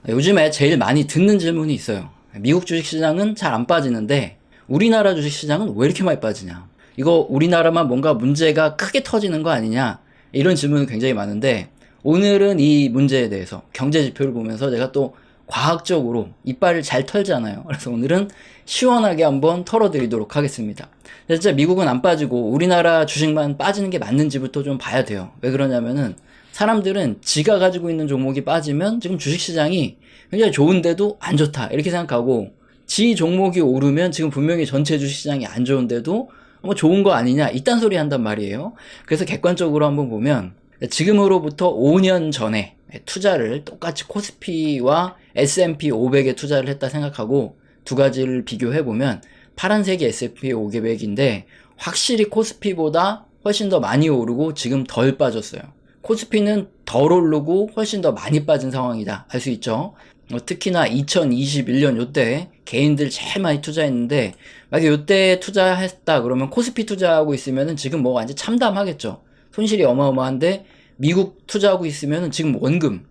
요즘에 제일 많이 듣는 질문이 있어요. 미국 주식시장은 잘 안 빠지는데 우리나라 주식시장은 왜 이렇게 많이 빠지냐? 이거 우리나라만 뭔가 문제가 크게 터지는 거 아니냐? 이런 질문이 굉장히 많은데 오늘은 이 문제에 대해서 경제 지표를 보면서 제가 또 과학적으로 이빨을 잘 털잖아요. 그래서 오늘은 시원하게 한번 털어드리도록 하겠습니다. 진짜 미국은 안 빠지고 우리나라 주식만 빠지는 게 맞는지부터 좀 봐야 돼요. 왜 그러냐면은 사람들은 지가 가지고 있는 종목이 빠지면 지금 주식시장이 굉장히 좋은데도 안 좋다 이렇게 생각하고, 지 종목이 오르면 지금 분명히 전체 주식시장이 안 좋은데도 뭐 좋은 거 아니냐 이딴 소리 한단 말이에요. 그래서 객관적으로 한번 보면 지금으로부터 5년 전에 투자를 똑같이 코스피와 S&P 500에 투자를 했다 생각하고 두 가지를 비교해보면 파란색이 S&P 500인데 확실히 코스피보다 훨씬 더 많이 오르고 지금 덜 빠졌어요. 코스피는 덜 오르고 훨씬 더 많이 빠진 상황이다 알 수 있죠. 특히나 2021년 요때 개인들 제일 많이 투자했는데 만약에 요때 투자했다 그러면 코스피 투자하고 있으면은 지금 뭐 완전 참담하겠죠. 손실이 어마어마한데 미국 투자하고 있으면은 지금 원금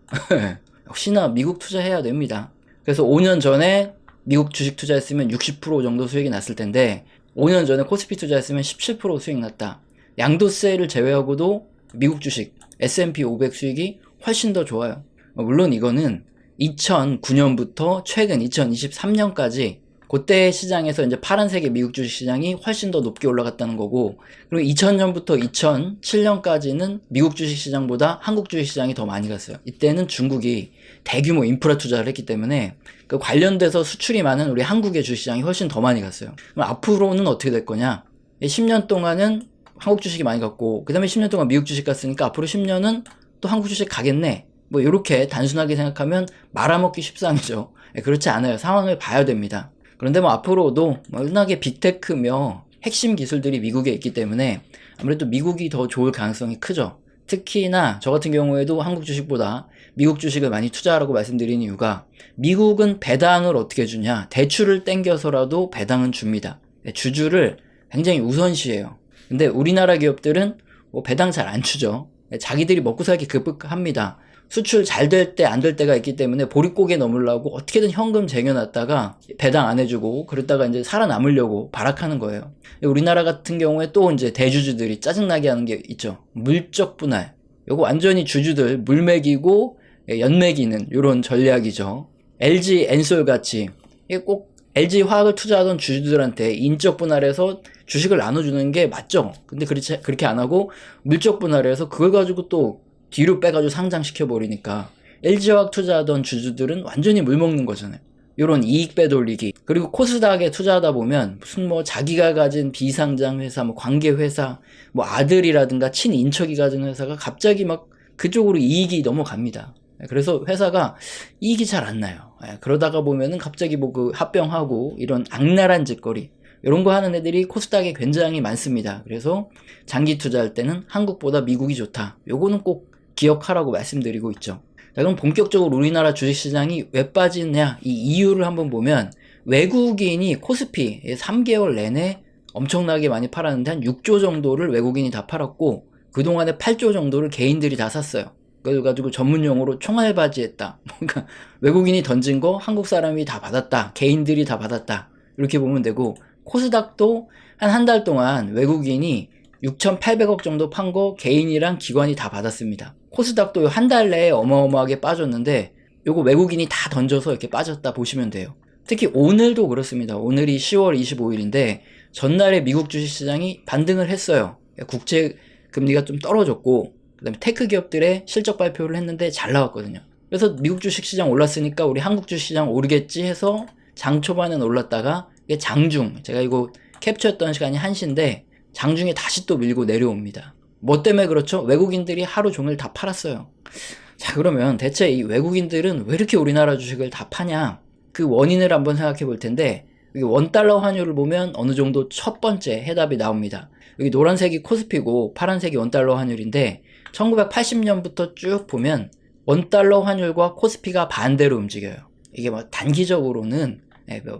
역시나 미국 투자해야 됩니다. 그래서 5년 전에 미국 주식 투자했으면 60% 정도 수익이 났을 텐데 5년 전에 코스피 투자했으면 17% 수익 났다. 양도세를 제외하고도 미국 주식 S&P 500 수익이 훨씬 더 좋아요. 물론 이거는 2009년부터 최근 2023년까지 그때 시장에서 이제 파란색의 미국 주식 시장이 훨씬 더 높게 올라갔다는 거고, 그리고 2000년부터 2007년까지는 미국 주식 시장보다 한국 주식 시장이 더 많이 갔어요. 이때는 중국이 대규모 인프라 투자를 했기 때문에 그 관련돼서 수출이 많은 우리 한국의 주식 시장이 훨씬 더 많이 갔어요. 그럼 앞으로는 어떻게 될 거냐? 10년 동안은 한국 주식이 많이 갔고 그 다음에 10년 동안 미국 주식 갔으니까 앞으로 10년은 또 한국 주식 가겠네, 뭐 이렇게 단순하게 생각하면 말아먹기 쉽상이죠. 그렇지 않아요. 상황을 봐야 됩니다. 그런데 뭐 앞으로도 워낙에 빅테크며 핵심 기술들이 미국에 있기 때문에 아무래도 미국이 더 좋을 가능성이 크죠. 특히나 저 같은 경우에도 한국 주식보다 미국 주식을 많이 투자하라고 말씀드리는 이유가, 미국은 배당을 어떻게 주냐, 대출을 땡겨서라도 배당은 줍니다. 주주를 굉장히 우선시해요. 근데 우리나라 기업들은 뭐 배당 잘 안 주죠. 자기들이 먹고 살기 급급합니다. 수출 잘 될 때 안 될 때가 있기 때문에 보릿고개 넘으려고 어떻게든 현금 쟁여놨다가 배당 안 해주고 그러다가 이제 살아남으려고 발악하는 거예요. 우리나라 같은 경우에 또 이제 대주주들이 짜증나게 하는 게 있죠. 물적 분할. 요거 완전히 주주들 물 먹이고 연 먹이는 요런 전략이죠. LG 엔솔 같이 이게 꼭 LG 화학을 투자하던 주주들한테 인적 분할해서 주식을 나눠주는 게 맞죠. 근데 그렇게 안 하고 물적 분할해서 그걸 가지고 또 뒤로 빼가지고 상장시켜버리니까 LG화학 투자하던 주주들은 완전히 물먹는 거잖아요. 요런 이익 빼돌리기. 그리고 코스닥에 투자하다 보면 무슨 뭐 자기가 가진 비상장 회사, 뭐 관계 회사, 뭐 아들이라든가 친인척이 가진 회사가 갑자기 막 그쪽으로 이익이 넘어갑니다. 그래서 회사가 이익이 잘 안 나요. 그러다가 보면은 갑자기 뭐 그 합병하고 이런 악랄한 짓거리, 이런 거 하는 애들이 코스닥에 굉장히 많습니다. 그래서 장기 투자할 때는 한국보다 미국이 좋다. 요거는 꼭 기억하라고 말씀드리고 있죠. 자, 그럼 본격적으로 우리나라 주식시장이 왜 빠지느냐, 이 이유를 한번 보면, 외국인이 코스피 3개월 내내 엄청나게 많이 팔았는데 한 6조 정도를 외국인이 다 팔았고 그동안에 8조 정도를 개인들이 다 샀어요. 그래가지고 전문용어로 총알바지했다. 그러니까 외국인이 던진 거 한국 사람이 다 받았다, 개인들이 다 받았다, 이렇게 보면 되고, 코스닥도 한 달 동안 외국인이 6,800억 정도 판 거 개인이랑 기관이 다 받았습니다. 코스닥도 한 달 내에 어마어마하게 빠졌는데 요거 외국인이 다 던져서 이렇게 빠졌다 보시면 돼요. 특히 오늘도 그렇습니다. 오늘이 10월 25일인데 전날에 미국 주식시장이 반등을 했어요. 국채 금리가 좀 떨어졌고 그 다음에 테크 기업들의 실적 발표를 했는데 잘 나왔거든요. 그래서 미국 주식시장 올랐으니까 우리 한국 주식시장 오르겠지 해서 장 초반엔 올랐다가 이게 장중, 제가 이거 캡처했던 시간이 1시인데 장중에 다시 또 밀고 내려옵니다. 뭐 때문에 그렇죠? 외국인들이 하루 종일 다 팔았어요. 자, 그러면 대체 이 외국인들은 왜 이렇게 우리나라 주식을 다 파냐? 그 원인을 한번 생각해 볼 텐데, 여기 원달러 환율을 보면 어느 정도 첫 번째 해답이 나옵니다. 여기 노란색이 코스피고 파란색이 원달러 환율인데 1980년부터 쭉 보면 원달러 환율과 코스피가 반대로 움직여요. 이게 뭐 단기적으로는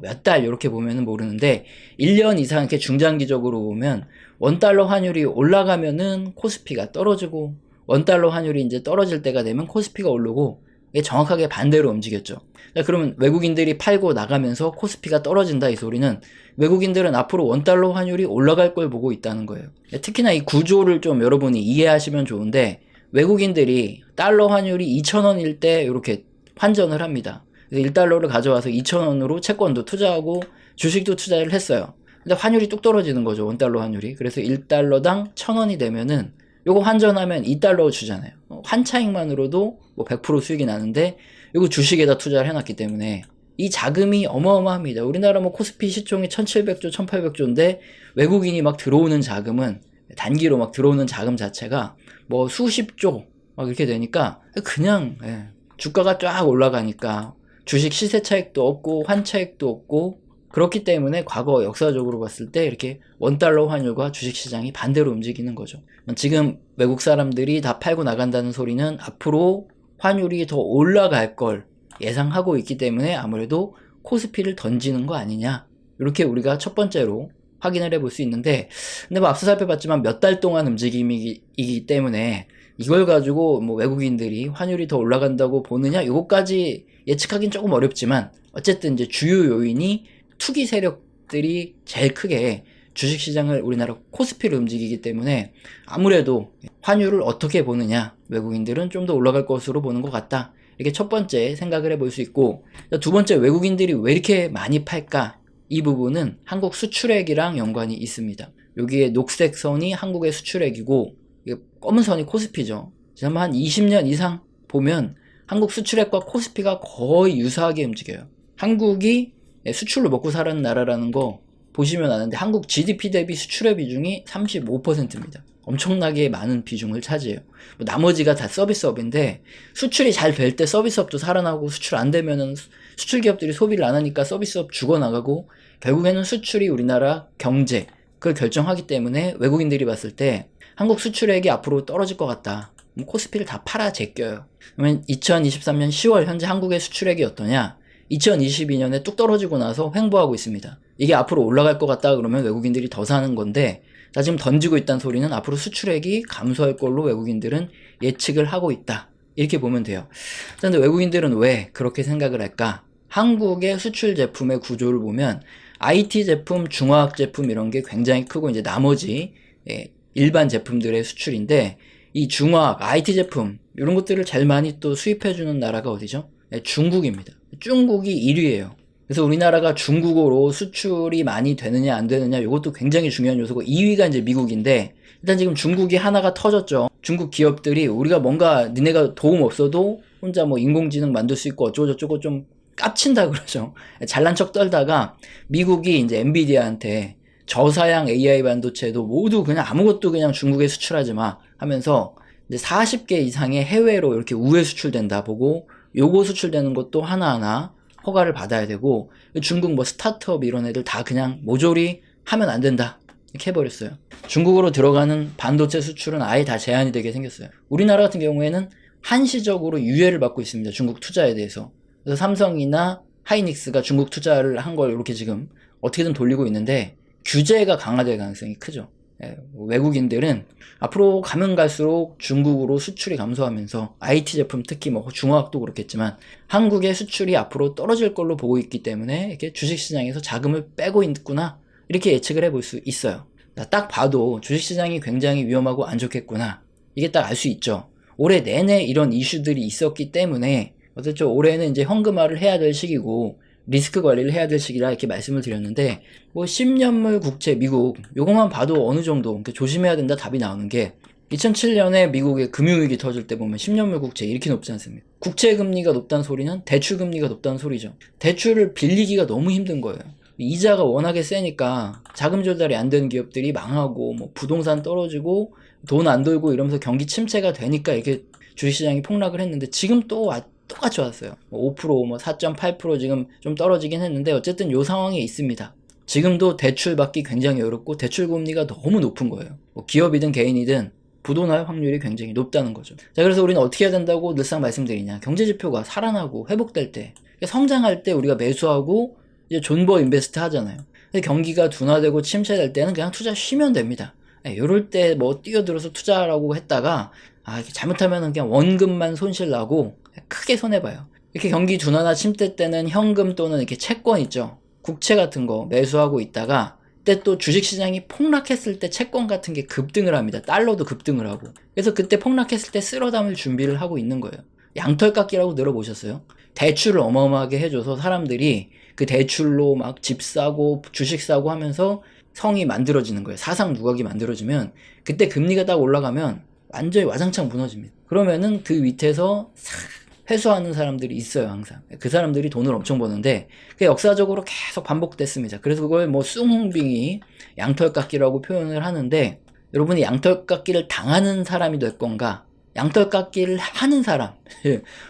몇 달 이렇게 보면은 모르는데 1년 이상 이렇게 중장기적으로 보면 원달러 환율이 올라가면은 코스피가 떨어지고 원달러 환율이 이제 떨어질 때가 되면 코스피가 오르고 이게 정확하게 반대로 움직였죠. 자, 그러면 외국인들이 팔고 나가면서 코스피가 떨어진다 이 소리는 외국인들은 앞으로 원달러 환율이 올라갈 걸 보고 있다는 거예요. 특히나 이 구조를 좀 여러분이 이해하시면 좋은데 외국인들이 달러 환율이 2,000원일 때 이렇게 환전을 합니다. 그래서 1달러를 가져와서 2,000원으로 채권도 투자하고 주식도 투자를 했어요. 근데 환율이 뚝 떨어지는 거죠. 원달러 환율이. 그래서 1달러당 1,000원이 되면은 요거 환전하면 2달러 주잖아요. 환차익만으로도 뭐 100% 수익이 나는데 요거 주식에다 투자를 해놨기 때문에 이 자금이 어마어마합니다. 우리나라 뭐 코스피 시총이 1700조, 1800조인데 외국인이 막 들어오는 자금은 단기로 막 들어오는 자금 자체가 뭐 수십조 막 이렇게 되니까 그냥 주가가 쫙 올라가니까 주식 시세 차익도 없고 환차익도 없고 그렇기 때문에 과거 역사적으로 봤을 때 이렇게 원달러 환율과 주식시장이 반대로 움직이는 거죠. 지금 외국 사람들이 다 팔고 나간다는 소리는 앞으로 환율이 더 올라갈 걸 예상하고 있기 때문에 아무래도 코스피를 던지는 거 아니냐 이렇게 우리가 첫 번째로 확인을 해볼 수 있는데 근데 뭐 앞서 살펴봤지만 몇 달 동안 움직임이기 때문에 이걸 가지고 뭐 외국인들이 환율이 더 올라간다고 보느냐 이것까지 예측하기는 조금 어렵지만 어쨌든 이제 주요 요인이 투기 세력들이 제일 크게 주식시장을 우리나라 코스피를 움직이기 때문에 아무래도 환율을 어떻게 보느냐 외국인들은 좀 더 올라갈 것으로 보는 것 같다 이렇게 첫 번째 생각을 해볼 수 있고 두 번째 외국인들이 왜 이렇게 많이 팔까 이 부분은 한국 수출액이랑 연관이 있습니다. 여기에 녹색 선이 한국의 수출액이고 검은 선이 코스피죠. 지난 한 20년 이상 보면 한국 수출액과 코스피가 거의 유사하게 움직여요. 한국이 수출로 먹고 사는 나라라는 거 보시면 아는데 한국 GDP 대비 수출의 비중이 35%입니다. 엄청나게 많은 비중을 차지해요. 나머지가 다 서비스업인데 수출이 잘 될 때 서비스업도 살아나고 수출 안 되면은 수출 기업들이 소비를 안 하니까 서비스업 죽어나가고 결국에는 수출이 우리나라 경제 그걸 결정하기 때문에 외국인들이 봤을 때 한국 수출액이 앞으로 떨어질 것 같다. 코스피를 다 팔아 제껴요. 그러면 2023년 10월 현재 한국의 수출액이 어떠냐? 2022년에 뚝 떨어지고 나서 횡보하고 있습니다. 이게 앞으로 올라갈 것 같다 그러면 외국인들이 더 사는 건데 자 지금 던지고 있다는 소리는 앞으로 수출액이 감소할 걸로 외국인들은 예측을 하고 있다. 이렇게 보면 돼요. 그런데 외국인들은 왜 그렇게 생각을 할까? 한국의 수출 제품의 구조를 보면 IT 제품, 중화학 제품 이런 게 굉장히 크고 이제 나머지 일반 제품들의 수출인데 이 중화학, IT 제품 이런 것들을 제일 많이 또 수입해주는 나라가 어디죠? 중국입니다. 중국이 1위예요. 그래서 우리나라가 중국으로 수출이 많이 되느냐 안 되느냐 이것도 굉장히 중요한 요소고 2위가 이제 미국인데 일단 지금 중국이 하나가 터졌죠. 중국 기업들이 우리가 뭔가 니네가 도움 없어도 혼자 뭐 인공지능 만들 수 있고 어쩌고저쩌고 좀 깝친다 그러죠. 잘난 척 떨다가 미국이 이제 엔비디아한테 저사양 AI 반도체도 모두 그냥 아무것도 그냥 중국에 수출하지 마 하면서 이제 40개 이상의 해외로 이렇게 우회 수출된다 보고 요거 수출되는 것도 하나하나 허가를 받아야 되고 중국 뭐 스타트업 이런 애들 다 그냥 모조리 하면 안 된다 이렇게 해버렸어요. 중국으로 들어가는 반도체 수출은 아예 다 제한이 되게 생겼어요. 우리나라 같은 경우에는 한시적으로 유예를 받고 있습니다. 중국 투자에 대해서. 그래서 삼성이나 하이닉스가 중국 투자를 한 걸 이렇게 지금 어떻게든 돌리고 있는데 규제가 강화될 가능성이 크죠. 외국인들은 앞으로 가면 갈수록 중국으로 수출이 감소하면서 IT 제품 특히 뭐 중화학도 그렇겠지만 한국의 수출이 앞으로 떨어질 걸로 보고 있기 때문에 이렇게 주식시장에서 자금을 빼고 있구나 이렇게 예측을 해볼 수 있어요. 딱 봐도 주식시장이 굉장히 위험하고 안 좋겠구나 이게 딱 알 수 있죠. 올해 내내 이런 이슈들이 있었기 때문에 어쨌죠. 올해는 이제 현금화를 해야 될 시기고 리스크 관리를 해야 될 시기라 이렇게 말씀을 드렸는데 뭐 10년물 국채 미국 요것만 봐도 어느 정도 조심해야 된다 답이 나오는 게 2007년에 미국의 금융위기 터질 때 보면 10년물 국채 이렇게 높지 않습니까? 국채 금리가 높다는 소리는 대출 금리가 높다는 소리죠. 대출을 빌리기가 너무 힘든 거예요. 이자가 워낙에 세니까 자금 조달이 안 되는 기업들이 망하고 뭐 부동산 떨어지고 돈 안 돌고 이러면서 경기 침체가 되니까 이렇게 주식시장이 폭락을 했는데 지금 또 똑같이 왔어요. 5%, 뭐 4.8% 지금 좀 떨어지긴 했는데 어쨌든 요 상황에 있습니다. 지금도 대출 받기 굉장히 어렵고 대출 금리가 너무 높은 거예요. 뭐 기업이든 개인이든 부도날 확률이 굉장히 높다는 거죠. 자, 그래서 우리는 어떻게 해야 된다고 늘상 말씀드리냐. 경제지표가 살아나고 회복될 때, 성장할 때 우리가 매수하고 이제 존버 인베스트 하잖아요. 근데 경기가 둔화되고 침체될 때는 그냥 투자 쉬면 됩니다. 이럴 때 뭐 뛰어들어서 투자라고 했다가 잘못하면 그냥 원금만 손실 나고 크게 손해봐요. 이렇게 경기 둔화나 침체 때는 현금 또는 이렇게 채권 있죠. 국채 같은 거 매수하고 있다가 그때 또 주식시장이 폭락했을 때 채권 같은 게 급등을 합니다. 달러도 급등을 하고. 그래서 그때 폭락했을 때 쓸어 담을 준비를 하고 있는 거예요. 양털깎기라고 들어보셨어요? 대출을 어마어마하게 해줘서 사람들이 그 대출로 막 집 사고 주식 사고 하면서 성이 만들어지는 거예요. 사상 누각이 만들어지면 그때 금리가 딱 올라가면 완전히 와장창 무너집니다. 그러면은 그 밑에서 싹 회수하는 사람들이 있어요. 항상 그 사람들이 돈을 엄청 버는데 그게 역사적으로 계속 반복됐습니다. 그래서 그걸 뭐 숭흥빙이 양털깎기라고 표현을 하는데, 여러분이 양털깎기를 당하는 사람이 될 건가, 양털깎기를 하는 사람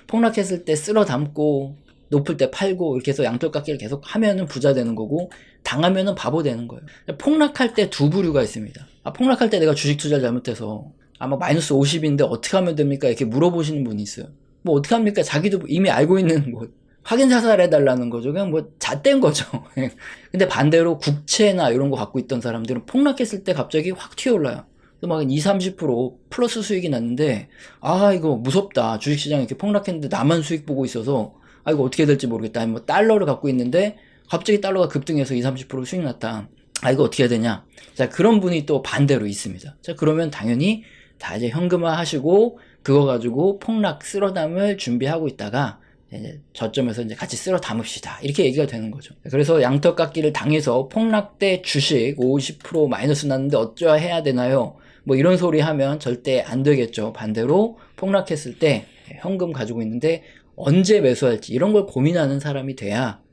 폭락했을 때 쓸어 담고 높을 때 팔고 이렇게 해서 양털깎기를 계속 하면은 부자 되는 거고, 당하면은 바보 되는 거예요. 폭락할 때 두 부류가 있습니다. 폭락할 때 내가 주식 투자를 잘못해서 아마 마이너스 50인데 어떻게 하면 됩니까? 이렇게 물어보시는 분이 있어요. 뭐 어떻게 합니까? 자기도 이미 알고 있는 뭐 확인 사살해 달라는 거죠. 그냥 뭐 잣된 거죠. 근데 반대로 국채나 이런 거 갖고 있던 사람들은 폭락했을 때 갑자기 확 튀어올라요. 막 20, 30% 플러스 수익이 났는데, 이거 무섭다. 주식시장이 이렇게 폭락했는데 나만 수익 보고 있어서 이거 어떻게 될지 모르겠다. 아니 뭐 달러를 갖고 있는데 갑자기 달러가 급등해서 20, 30% 수익 났다. 이거 어떻게 해야 되냐. 자, 그런 분이 또 반대로 있습니다. 자, 그러면 당연히 다 이제 현금화 하시고 그거 가지고 폭락 쓸어 담을 준비하고 있다가 이제 저점에서 이제 같이 쓸어 담읍시다. 이렇게 얘기가 되는 거죠. 그래서 양털깎기를 당해서 폭락 때 주식 50% 마이너스 났는데 어쩌야 해야 되나요? 뭐 이런 소리 하면 절대 안 되겠죠. 반대로 폭락했을 때 현금 가지고 있는데 언제 매수할지 이런 걸 고민하는 사람이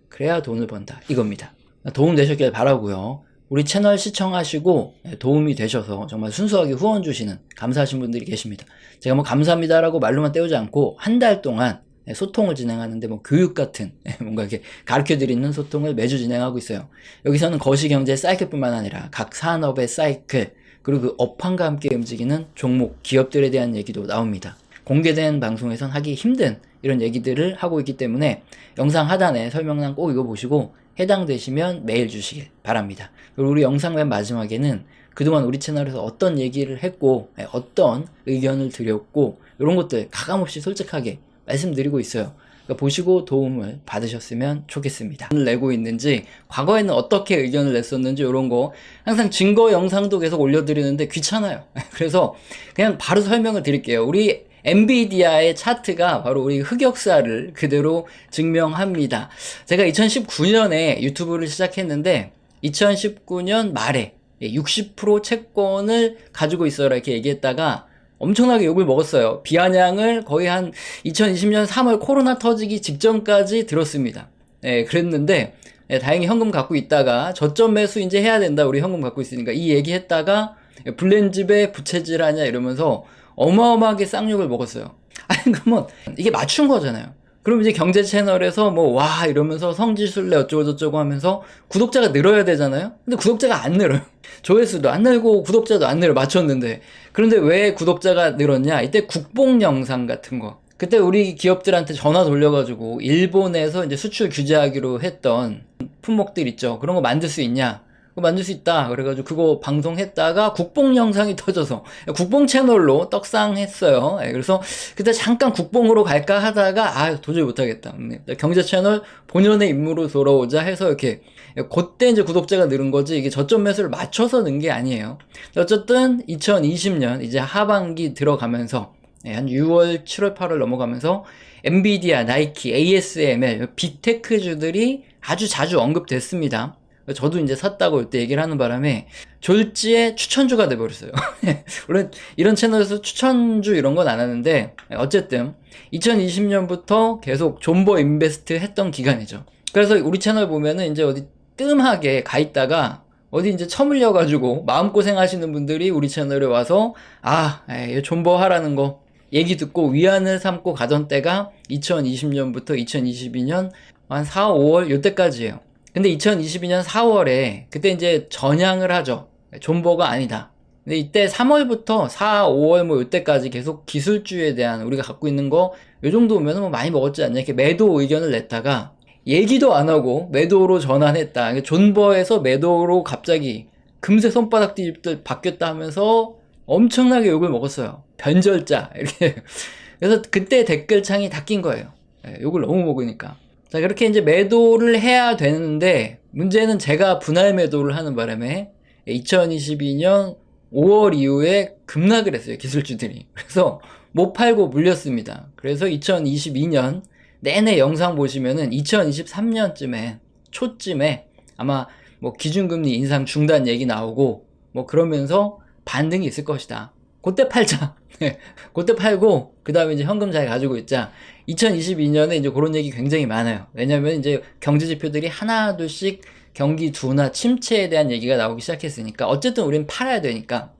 그래야 돈을 번다. 이겁니다. 도움 되셨길 바라고요. 우리 채널 시청하시고 도움이 되셔서 정말 순수하게 후원 주시는 감사하신 분들이 계십니다. 제가 뭐 감사합니다라고 말로만 때우지 않고 한 달 동안 소통을 진행하는데 뭐 교육 같은 뭔가 이렇게 가르쳐 드리는 소통을 매주 진행하고 있어요. 여기서는 거시경제 사이클뿐만 아니라 각 산업의 사이클, 그리고 그 업황과 함께 움직이는 종목, 기업들에 대한 얘기도 나옵니다. 공개된 방송에선 하기 힘든 이런 얘기들을 하고 있기 때문에 영상 하단에 설명란 꼭 읽어보시고 해당되시면 메일 주시길 바랍니다. 그리고 우리 영상 맨 마지막에는 그동안 우리 채널에서 어떤 얘기를 했고 어떤 의견을 드렸고 이런 것들 가감없이 솔직하게 말씀드리고 있어요. 그러니까 보시고 도움을 받으셨으면 좋겠습니다. 내고 있는지, 과거에는 어떻게 의견을 냈었는지 이런 거 항상 증거 영상도 계속 올려드리는데 귀찮아요. 그래서 그냥 바로 설명을 드릴게요. 우리 엔비디아의 차트가 바로 우리 흑역사를 그대로 증명합니다. 제가 2019년에 유튜브를 시작했는데 2019년 말에 60% 채권을 가지고 있어라 이렇게 얘기했다가 엄청나게 욕을 먹었어요. 비아냥을 거의 한 2020년 3월 코로나 터지기 직전까지 들었습니다. 그랬는데 다행히 현금 갖고 있다가 저점 매수 이제 해야 된다. 우리 현금 갖고 있으니까 이 얘기했다가 블렌집에 부채질 하냐 이러면서 어마어마하게 쌍욕을 먹었어요. 그러면 이게 맞춘 거잖아요. 그럼 이제 경제 채널에서 뭐 와 이러면서 성지순례 어쩌고저쩌고 하면서 구독자가 늘어야 되잖아요. 근데 구독자가 안 늘어요. 조회수도 안 늘고 구독자도 안 늘어. 맞췄는데. 그런데 왜 구독자가 늘었냐? 이때 국뽕 영상 같은 거. 그때 우리 기업들한테 전화 돌려가지고 일본에서 이제 수출 규제하기로 했던 품목들 있죠. 그런 거 만들 수 있냐? 그거 만들 수 있다. 그래가지고 그거 방송했다가 국뽕 영상이 터져서 국뽕 채널로 떡상했어요. 그래서 그때 잠깐 국뽕으로 갈까 하다가 도저히 못하겠다. 경제 채널 본연의 임무로 돌아오자 해서 이렇게 그때 이제 구독자가 늘은 거지 이게 저점 매수를 맞춰서 는 게 아니에요. 어쨌든 2020년 이제 하반기 들어가면서 한 6월, 7월, 8월 넘어가면서 엔비디아, 나이키, ASML 빅테크주들이 아주 자주 언급됐습니다. 저도 이제 샀다고 이때 얘기를 하는 바람에 졸지에 추천주가 돼버렸어요. 물론 이런 채널에서 추천주 이런 건 안 하는데 어쨌든 2020년부터 계속 존버 인베스트 했던 기간이죠. 그래서 우리 채널 보면은 이제 어디 뜸하게 가 있다가 어디 이제 처물려가지고 마음고생 하시는 분들이 우리 채널에 와서 존버 하라는 거 얘기 듣고 위안을 삼고 가던 때가 2020년부터 2022년 한 4, 5월 요때까지예요. 근데 2022년 4월에 그때 이제 전향을 하죠. 존버가 아니다. 근데 이때 3월부터 4, 5월 뭐 이때까지 계속 기술주에 대한 우리가 갖고 있는 거 요 정도면 뭐 많이 먹었지 않냐 이렇게 매도 의견을 냈다가 얘기도 안 하고 매도로 전환했다. 존버에서 매도로 갑자기 금세 손바닥 뒤집듯 바뀌었다 하면서 엄청나게 욕을 먹었어요. 변절자 이렇게 그래서 그때 댓글창이 닫힌 거예요. 욕을 너무 먹으니까. 자, 그렇게 이제 매도를 해야 되는데, 문제는 제가 분할 매도를 하는 바람에 2022년 5월 이후에 급락을 했어요, 기술주들이. 그래서 못 팔고 물렸습니다. 그래서 2022년 내내 영상 보시면은 2023년쯤에, 초쯤에 아마 뭐 기준금리 인상 중단 얘기 나오고 뭐 그러면서 반등이 있을 것이다. 그때 팔자. 그때 팔고 그 다음에 이제 현금 잘 가지고 있자. 2022년에 이제 그런 얘기 굉장히 많아요. 왜냐면 이제 경제 지표들이 하나 둘씩 경기 둔화 침체에 대한 얘기가 나오기 시작했으니까 어쨌든 우리는 팔아야 되니까.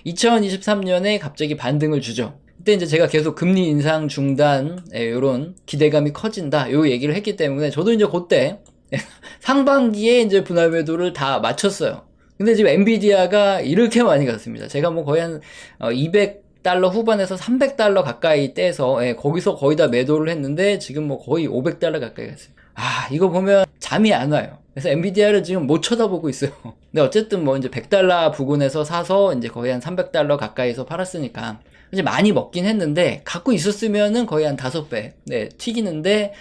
2023년에 갑자기 반등을 주죠. 그때 이제 제가 계속 금리 인상 중단 요런 기대감이 커진다 요 얘기를 했기 때문에 저도 이제 그때 상반기에 이제 분할 매도를 다 마쳤어요. 근데 지금 엔비디아가 이렇게 많이 갔습니다. 제가 뭐 거의 한 200달러 후반에서 300달러 가까이 떼서 거기서 거의 다 매도를 했는데 지금 뭐 거의 500달러 가까이 갔어요. 아, 이거 보면 잠이 안 와요. 그래서 엔비디아를 지금 못 쳐다보고 있어요. 근데 어쨌든 뭐 이제 100달러 부근에서 사서 이제 거의 한 300달러 가까이서 팔았으니까 이제 많이 먹긴 했는데 갖고 있었으면은 거의 한 5배 튀기는데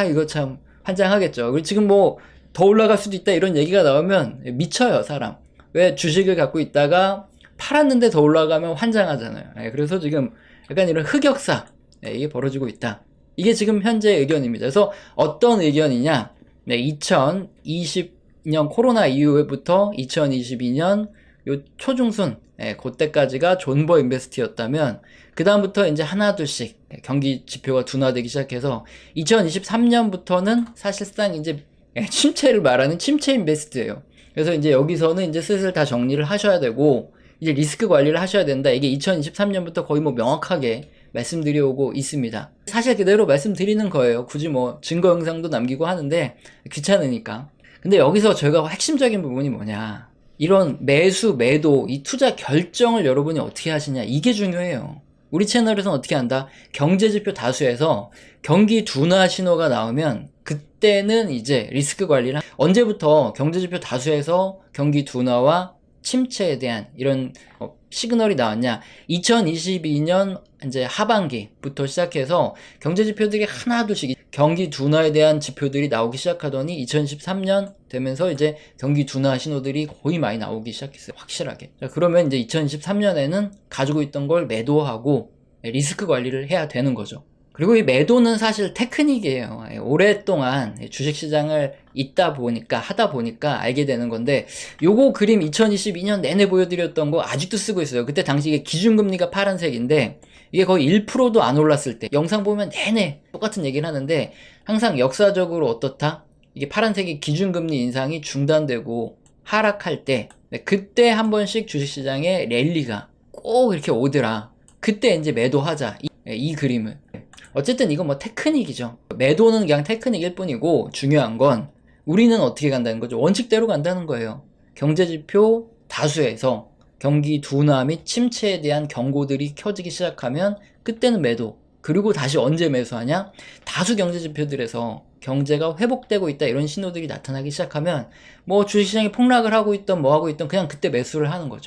이거 참 환장하겠죠. 그리고 지금 뭐 더 올라갈 수도 있다 이런 얘기가 나오면 미쳐요, 사람. 왜 주식을 갖고 있다가 팔았는데 더 올라가면 환장하잖아요. 그래서 지금 약간 이런 흑역사 이게 벌어지고 있다. 이게 지금 현재 의견입니다. 그래서 어떤 의견이냐? 2020년 코로나 이후부터 2022년 요 초중순 그때까지가 존버 인베스트였다면 그 다음부터 이제 하나 둘씩 경기 지표가 둔화되기 시작해서 2023년부터는 사실상 이제 침체를 말하는 침체 인베스트예요. 그래서 이제 여기서는 이제 슬슬 다 정리를 하셔야 되고 이제 리스크 관리를 하셔야 된다. 이게 2023년부터 거의 뭐 명확하게 말씀드려오고 있습니다. 사실 그대로 말씀드리는 거예요. 굳이 뭐 증거 영상도 남기고 하는데 귀찮으니까. 근데 여기서 저희가 핵심적인 부분이 뭐냐, 이런 매수 매도 이 투자 결정을 여러분이 어떻게 하시냐, 이게 중요해요. 우리 채널에서는 어떻게 한다? 경제지표 다수에서 경기 둔화 신호가 나오면 그때는 이제 리스크 관리를 언제부터 경제지표 다수에서 경기 둔화와 침체에 대한 이런 시그널이 나왔냐? 2022년 이제 하반기부터 시작해서 경제 지표들이 하나둘씩 경기 둔화에 대한 지표들이 나오기 시작하더니 2013년 되면서 이제 경기 둔화 신호들이 거의 많이 나오기 시작했어요. 확실하게. 자, 그러면 이제 2023년에는 가지고 있던 걸 매도하고 리스크 관리를 해야 되는 거죠. 그리고 이 매도는 사실 테크닉이에요. 오랫동안 주식시장을 하다 보니까 알게 되는 건데, 요거 그림 2022년 내내 보여드렸던 거 아직도 쓰고 있어요. 그때 당시 이게 기준금리가 파란색인데, 이게 거의 1%도 안 올랐을 때, 영상 보면 내내 똑같은 얘기를 하는데, 항상 역사적으로 어떻다? 이게 파란색이 기준금리 인상이 중단되고 하락할 때, 그때 한 번씩 주식시장에 랠리가 꼭 이렇게 오더라. 그때 이제 매도하자. 이 그림을. 어쨌든 이건 뭐 테크닉이죠. 매도는 그냥 테크닉일 뿐이고 중요한 건 우리는 어떻게 간다는 거죠. 원칙대로 간다는 거예요. 경제지표 다수에서 경기 둔화 및 침체에 대한 경고들이 켜지기 시작하면 그때는 매도. 그리고 다시 언제 매수하냐? 다수 경제지표들에서 경제가 회복되고 있다 이런 신호들이 나타나기 시작하면 뭐 주식시장이 폭락을 하고 있던 뭐 하고 있던 그냥 그때 매수를 하는 거죠.